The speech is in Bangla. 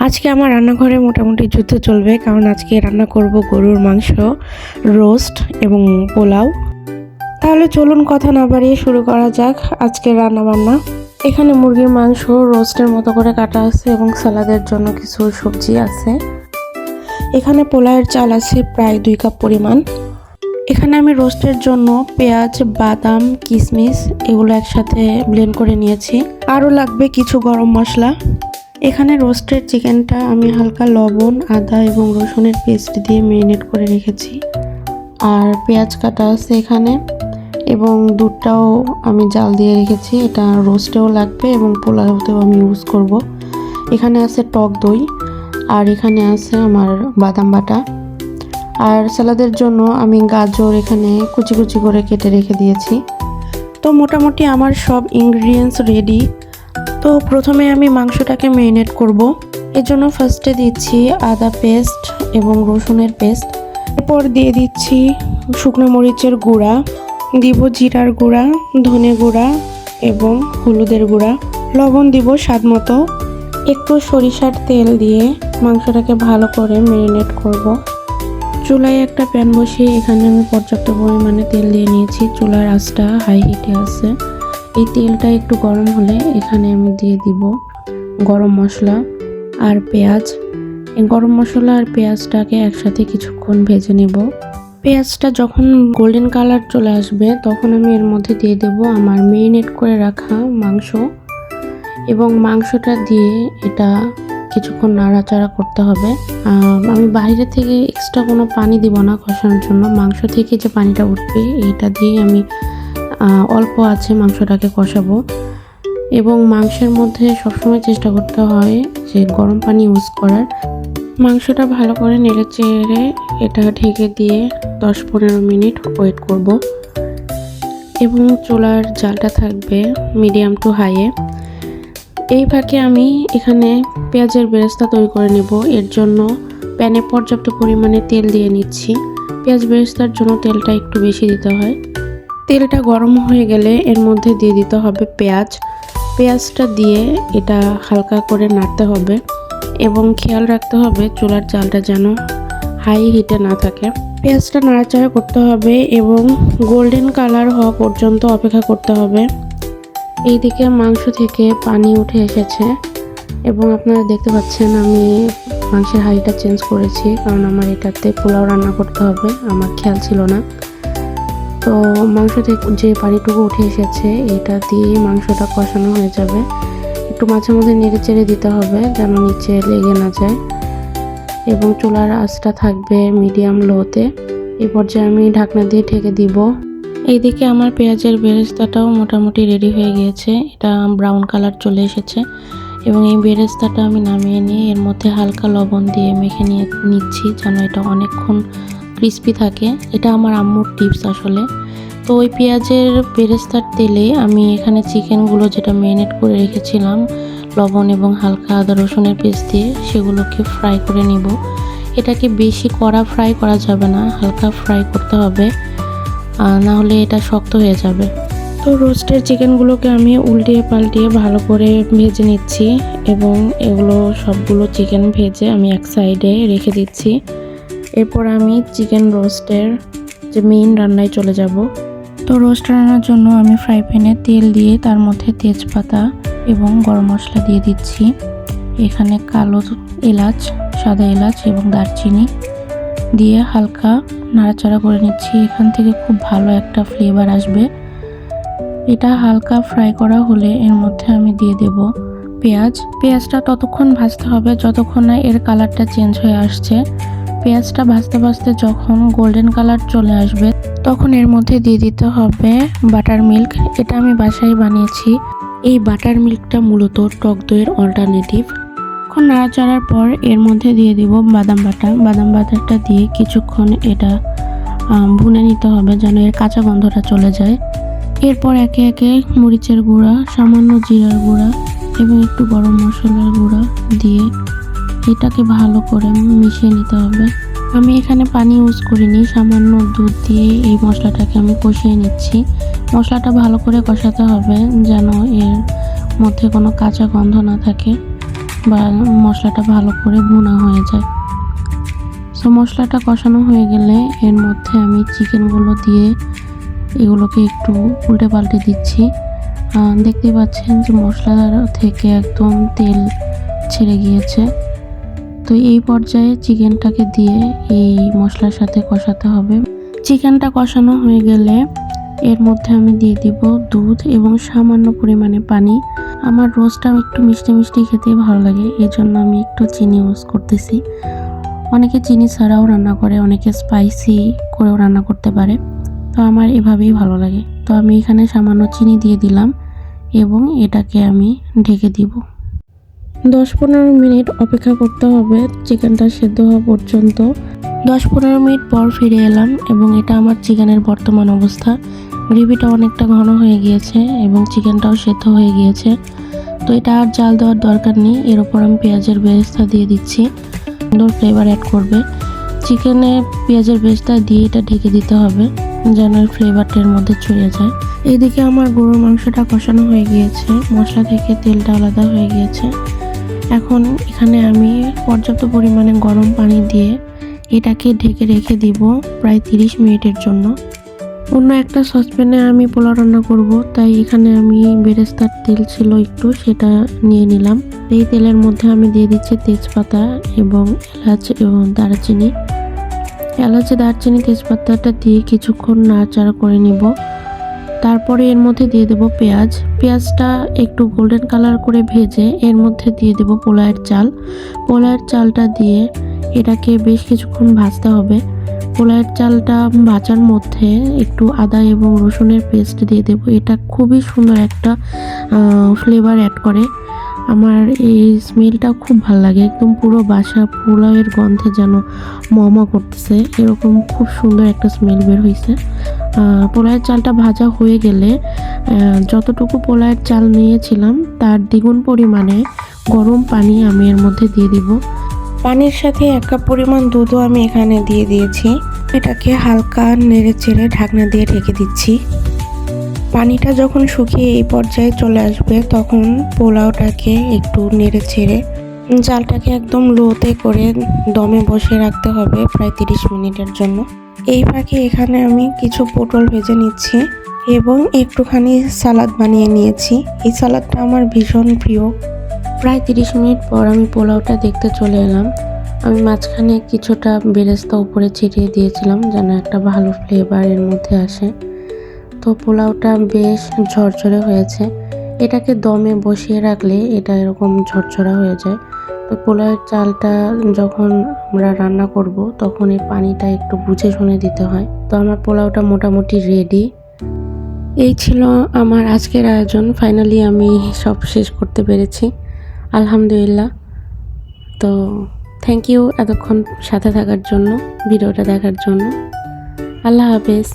আজকে আমার রান্নাঘরে মোটামুটি যুদ্ধ চলবে, কারণ আজকে রান্না করব গরুর মাংস, রোস্ট এবং পোলাও। তাহলে চলুন কথা না বাড়িয়ে শুরু করা যাক আজকের রান্না বান্না। এখানে মুরগির মাংস রোস্টের মতো করে কাটা আছে এবং সালাদের জন্য কিছু সবজি আছে। এখানে পোলাওয়ের চাল আছে প্রায় 2 কাপ পরিমাণ। এখানে আমি রোস্টের জন্য পেঁয়াজ, বাদাম, কিশমিশ এগুলো একসাথে ব্লেন্ড করে নিয়েছি। আরও লাগবে কিছু গরম মশলা। এখানে রোস্টেড চিকেনটা আমি হালকা লবণ, আদা এবং রসুনের পেস্ট দিয়ে ম্যারিনেট করে রেখেছি। আর পেঁয়াজ কাটা আছে এখানে, এবং দুধটাও আমি জাল দিয়ে রেখেছি। এটা রোস্টেও লাগবে এবং পোলাওতেও আমি ইউজ করব। এখানে আছে টক দই, আর এখানে আছে আমার বাদাম বাটা। আর সালাদের জন্য আমি গাজর এখানে কুচি কুচি করে কেটে রেখে দিয়েছি। তো মোটামুটি আমার সব ইনগ্রিডিয়েন্টস রেডি। তো প্রথমে আমি মাংসটাকে ম্যারিনেট করব। এর জন্য ফার্স্টে দিচ্ছি আদা পেস্ট এবং রসুনের পেস্ট। এরপর দিয়ে দিচ্ছি শুকনো মরিচের গুঁড়া, দিব জিরার গুঁড়া, ধনে গুঁড়া এবং হলুদের গুঁড়া, লবণ দিব স্বাদ মতো। একটু সরিষার তেল দিয়ে মাংসটাকে ভালো করে ম্যারিনেট করব। চুলায় একটা প্যান বসিয়ে এখানে আমি পর্যাপ্ত পরিমাণে তেল দিয়ে নিয়েছি। চুলার আঁচটা হাই হিটে আছে। এই তেলটা একটু গরম হলে এখানে আমি দিয়ে দিব গরম মশলা আর পেঁয়াজ। এই গরম মশলা আর পেঁয়াজটাকে একসাথে কিছুক্ষণ ভেজে নেব। পেঁয়াজটা যখন গোল্ডেন কালার চলে আসবে তখন আমি এর মধ্যে দিয়ে দেব আমার ম্যারিনেট করে রাখা মাংস, এবং মাংসটা দিয়ে এটা কিছুক্ষণ নাড়াচাড়া করতে হবে। আমি বাইরে থেকে এক্সট্রা কোনো পানি দিব না কষানোর জন্য। মাংস থেকে যে পানিটা উঠবে এইটা দিয়ে আমি অল্প আছে মাংসটাকে কষাবো। এবং মাংসের মধ্যে সবসময় চেষ্টা করতে হয় যে গরম পানি ইউজ করার। মাংসটা ভালো করে নেড়ে চেড়ে এটা ঢেকে দিয়ে 10-15 মিনিট ওয়েট করব, এবং চুলার জালটা থাকবে মিডিয়াম টু হাইয়ে। এই ফাঁকে আমি এখানে পেঁয়াজের বেরেস্তা তৈরি করে নেব। এর জন্য প্যানে পর্যাপ্ত পরিমাণে তেল দিয়ে নিচ্ছি। পেঁয়াজ বেরেস্তার জন্য তেলটা একটু বেশি দিতে হয়। তেলটা গরম হয়ে গেলে এর মধ্যে দিয়ে দিতে হবে পেঁয়াজটা দিয়ে এটা হালকা করে নাড়তে হবে, এবং খেয়াল রাখতে হবে চুলার জালটা যেন হাই হিটে না থাকে। পেঁয়াজটা নাড়াচাড়া করতে হবে এবং গোল্ডেন কালার হওয়া পর্যন্ত অপেক্ষা করতে হবে। এইদিকে মাংস থেকে পানি উঠে এসেছে, এবং আপনারা দেখতে পাচ্ছেন আমি মাংসের হাঁড়িটা চেঞ্জ করেছি, কারণ আমার এটাতে পোলাও রান্না করতে হবে, আমার খেয়াল ছিল না। তো মাংস থেকে যে পানিটুকু উঠে এসেছে এটা দিয়ে মাংসটা কষানো হয়ে যাবে। একটু মাঝে মধ্যে নেড়ে চেড়ে দিতে হবে যেন নিচে লেগে না যায়, এবং চুলার আঁচটা থাকবে মিডিয়াম লোতে। এই পর্যায়ে আমি ঢাকনা দিয়ে ঢেকে দিব। এইদিকে আমার পেঁয়াজের বেরেস্তাটাও মোটামুটি রেডি হয়ে গিয়েছে। এটা ব্রাউন কালার চলে এসেছে, এবং এই বেরেস্তাটা আমি নামিয়ে নিয়ে এর মধ্যে হালকা লবণ দিয়ে মেখে নিচ্ছি যেন এটা অনেকক্ষণ ক্রিস্পি থাকে। এটা আমার আম্মুর টিপস আসলে। তো ওই পেঁয়াজের বেরেস্তার তেলে আমি এখানে চিকেনগুলো যেটা ম্যারিনেট করে রেখেছিলাম লবণ এবং হালকা আদা রসুনের পেস্ট দিয়ে, সেগুলোকে ফ্রাই করে নিব। এটাকে বেশি কড়া ফ্রাই করা যাবে না, হালকা ফ্রাই করতে হবে, না হলে এটা শক্ত হয়ে যাবে। তো রোস্টের চিকেনগুলোকে আমি উল্টিয়ে পাল্টিয়ে ভালো করে ভেজে নিচ্ছি, এবং এগুলো সবগুলো চিকেন ভেজে আমি এক সাইডে রেখে দিচ্ছি। এরপর আমি চিকেন রোস্টের যে মেইন রান্নায় চলে যাব। তো রোস্ট রান্নার জন্য আমি ফ্রাই প্যানে তেল দিয়ে তার মধ্যে তেজপাতা এবং গরম মশলা দিয়ে দিচ্ছি। এখানে কালো এলাচ, সাদা এলাচ এবং দারচিনি দিয়ে হালকা নাড়াচাড়া করে নিচ্ছি। এখান থেকে খুব ভালো একটা ফ্লেভার আসবে। এটা হালকা ফ্রাই করা হলে এর মধ্যে আমি দিয়ে দেব পেঁয়াজটা ততক্ষণ ভাজতে হবে যতক্ষণ না এর কালারটা চেঞ্জ হয়ে আসছে। পেঁয়াজটা ভাজতে ভাজতে যখন গোল্ডেন কালার চলে আসবে তখন এর মধ্যে দিয়ে দিতে হবে বাটার মিল্ক। এটা আমি বাসায় বানিয়েছি। এই বাটার মিল্কটা মূলত টক দইয়ের অল্টারনেটিভ। এখন নাড়াচাড়ার পর এর মধ্যে দিয়ে দিব বাদাম বাটাটা দিয়ে কিছুক্ষণ এটা ভুনে নিতে হবে যেন এর কাঁচা গন্ধটা চলে যায়। এরপর একে একে মরিচের গুঁড়া, সামান্য জিরার গুঁড়া এবং একটু গরম মশলার গুঁড়া দিয়ে এটাকে ভালো করে মিশিয়ে নিতে হবে। আমি এখানে পানি ইউজ করিনি, সামান্য দুধ দিয়ে এই মশলাটাকে আমি কষিয়ে নিচ্ছি। মশলাটা ভালো করে কষাতে হবে যেন এর মধ্যে কোনো কাঁচা গন্ধ না থাকে। বা মশলাটা ভালো করে ভুনা হয়ে যায়। সো মশলাটা কষানো হয়ে গেলে এর মধ্যে আমি চিকেনগুলো দিয়ে এগুলোকে একটু উল্টে পাল্টে দিচ্ছি। দেখতে পাচ্ছেন যে মশলার থেকে একদম তেল ছেড়ে গিয়েছে। তো এই পর্যায়ে চিকেনটাকে দিয়ে এই মশলার সাথে কষাতে হবে। চিকেনটা কষানো হয়ে গেলে এর মধ্যে আমি দিয়ে দিব দুধ এবং সামান্য পরিমাণে পানি। আমার রোস্টটা একটু মিষ্টি মিষ্টি খেতে ভালো লাগে, এই জন্য আমি একটু চিনি ইউজ করতেছি। অনেকে চিনি ছাড়াও রান্না করে, অনেকে স্পাইসি করেও রান্না করতে পারে, তো আমার এভাবেই ভালো লাগে। তো আমি এখানে সামান্য চিনি দিয়ে দিলাম এবং এটাকে আমি ঢেকে দিব। 10-15 মিনিট অপেক্ষা করতে হবে চিকেনটা সেদ্ধ হওয়া পর্যন্ত। 10-15 মিনিট পর ফিরে এলাম এবং এটা আমার চিকেনের বর্তমান অবস্থা। গ্রেভিটা অনেকটা ঘন হয়ে গিয়েছে এবং চিকেনটাও সেদ্ধ হয়ে গিয়েছে। তো এটা আর জাল দেওয়ার দরকার নেই। এর উপর আমি পেঁয়াজের বেরেস্তা দিয়ে দিচ্ছি, সুন্দর ফ্লেভার অ্যাড করবে। চিকেনে পেঁয়াজের বেরেস্তা দিয়ে এটা ঢেকে দিতে হবে যেন এর ফ্লেভারটা এর মধ্যে ছড়িয়ে যায়। এদিকে আমার গরুর মাংসটা কষানো হয়ে গিয়েছে, মশলা থেকে তেলটা আলাদা হয়ে গিয়েছে। এখন এখানে আমি পর্যাপ্ত পরিমাণে গরম পানি দিয়ে এটাকে ঢেকে রেখে দিব প্রায় 30 মিনিটের জন্য। অন্য একটা সসপ্যানে আমি পোলাও রান্না করব, তাই এখানে আমি বেরেস্তার তেল ছিল একটু, সেটা নিয়ে নিলাম। এই তেলের মধ্যে আমি দিয়ে দিচ্ছি তেজপাতা এবং এলাচ এবং দারচিনি। এলাচে দারচিনি তেজপাতাটা দিয়ে কিছুক্ষণ নাড়াচাড়া করে নিব। তারপরে এর মধ্যে দিয়ে দেব পেঁয়াজ। পেঁয়াজটা একটু গোল্ডেন কালার করে ভেজে এর মধ্যে দিয়ে দেব পোলাওয়ের চাল। পোলাওয়ের চালটা দিয়ে এটাকে বেশ কিছুক্ষণ ভাজতে হবে। পোলাওয়ের চালটা ভাজার মধ্যে একটু আদা এবং রসুনের পেস্ট দিয়ে দেব। এটা খুবই সুন্দর একটা ফ্লেভার অ্যাড করে। আমার এই স্মেলটা খুব ভালো লাগে, একদম পুরো বাসা পোলাওয়ের গন্ধে যেন মমা করতেছে, এরকম খুব সুন্দর একটা স্মেল বের হয়েছে। পোলাওয়ের চালটা ভাজা হয়ে গেলে যতটুকু পোলাওয়ের চাল নিয়েছিলাম তার দ্বিগুণ পরিমাণে গরম পানি আমি এর মধ্যে দিয়ে দিব। পানির সাথে 1 কাপ পরিমাণ দুধও আমি এখানে দিয়ে দিয়েছি। এটাকে হালকা নেড়ে চেড়ে ঢাকনা দিয়ে ঢেকে দিচ্ছি। পানিটা যখন শুকিয়ে এই পর্যায়ে চলে আসবে তখন পোলাওটাকে একটু নেড়ে ছেড়ে জালটাকে একদম লোতে করে দমে বসিয়ে রাখতে হবে প্রায় 30 মিনিটের জন্য। এই ফাঁকে এখানে আমি কিছু পটল ভেজে নিচ্ছি এবং একটুখানি সালাদ বানিয়ে নিয়েছি। এই সালাদটা আমার ভীষণ প্রিয়। প্রায় 30 মিনিট পর আমি পোলাওটা দেখতে চলে এলাম। আমি মাঝখানে কিছুটা বেরেস্তা উপরে ছিটিয়ে দিয়েছিলাম যেন একটা ভালো ফ্লেভার এর মধ্যে আসে। তো পোলাওটা বেশ ঝরঝরে হয়েছে। এটাকে দমে বসিয়ে রাখলে এটা এরকম ঝরঝরা হয়ে যায়। তো পোলাওয়ের চালটা যখন আমরা রান্না করব তখন এর পানিটা একটু বুঝে শুনে দিতে হয়। তো আমার পোলাওটা মোটামুটি রেডি। এই ছিল আমার আজকের আয়োজন। ফাইনালি আমি সব শেষ করতে পেরেছি, আলহামদুলিল্লাহ। তো থ্যাংক ইউ এতক্ষণ সাথে থাকার জন্য, ভিডিওটা দেখার জন্য। আল্লাহ হাফেজ।